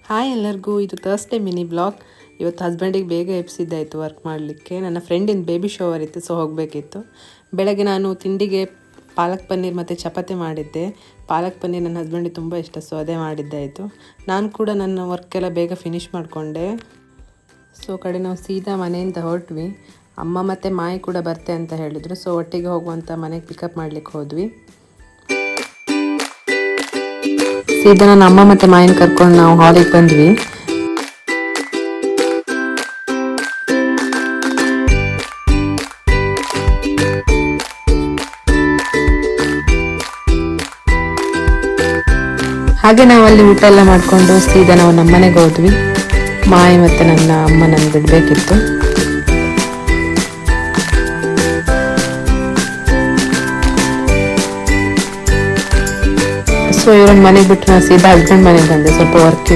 Hi ಎಲ್ಲರಿಗೂ, ಇದು Thursday mini blog. ಇವತ್ತು ಹಸ್ಬೆಂಡಿಗೆ ಬೇಗ ಎಬ್ಸಿದ್ದಾಯಿತು ವರ್ಕ್ ಮಾಡಲಿಕ್ಕೆ. ನನ್ನ ಫ್ರೆಂಡಿನ ಬೇಬಿ ಶವರ್ ಇತ್ತು, ಸೊ ಹೋಗಬೇಕಿತ್ತು. ಬೆಳಗ್ಗೆ ನಾನು ತಿಂಡಿಗೆ ಪಾಲಕ್ ಪನ್ನೀರ್ ಮತ್ತು ಚಪಾತಿ ಮಾಡಿದ್ದೆ. ಪಾಲಕ್ ಪನ್ನೀರ್ ನನ್ನ ಹಸ್ಬೆಂಡಿಗೆ ತುಂಬ ಇಷ್ಟ, ಸೊ ಅದೇ ಮಾಡಿದ್ದಾಯಿತು. ನಾನು ಕೂಡ ನನ್ನ ವರ್ಕೆಲ್ಲ ಬೇಗ ಫಿನಿಷ್ ಮಾಡಿಕೊಂಡೆ. ಸೊ ಕಡೆ ನಾವು ಸೀದಾ ಮನೆಯಿಂದ ಹೊರಟ್ವಿ. ಅಮ್ಮ ಮತ್ತು ಮಾಯಿ ಕೂಡ ಬರ್ತೆ ಅಂತ ಹೇಳಿದರು, ಸೊ ಒಟ್ಟಿಗೆ ಹೋಗುವಂಥ ಮನೆಗೆ ಪಿಕಪ್ ಮಾಡಲಿಕ್ಕೆ ಹೋದ್ವಿ. ಸೀದಾ ನನ್ನ ಅಮ್ಮ ಮತ್ತು ಮಾಯಿನ ಕರ್ಕೊಂಡು ನಾವು ಹಾಲಿಗೆ ಬಂದ್ವಿ. ಹಾಗೆ ನಾವು ಅಲ್ಲಿ ಊಟ ಎಲ್ಲ ಮಾಡಿಕೊಂಡು ಸೀದಾ ನಾವು ನಮ್ಮ ಮನೆಗೆ ಹೋದ್ವಿ. ಮಾಯಿ ಮತ್ತು ನನ್ನ ಅಮ್ಮ ನನಗೆ ಬಿಡಬೇಕಿತ್ತು. ಸೊ ಇವ್ರನ್ನ ಮನೆಗೆ ಬಿಟ್ಟು ನಾನು ಸೀದಾ ಹಸ್ಬೆಂಡ್ ಮನೆಗೆ ಬಂದೆ, ಸ್ವಲ್ಪ ವರ್ಕ್ ಇತ್ತು.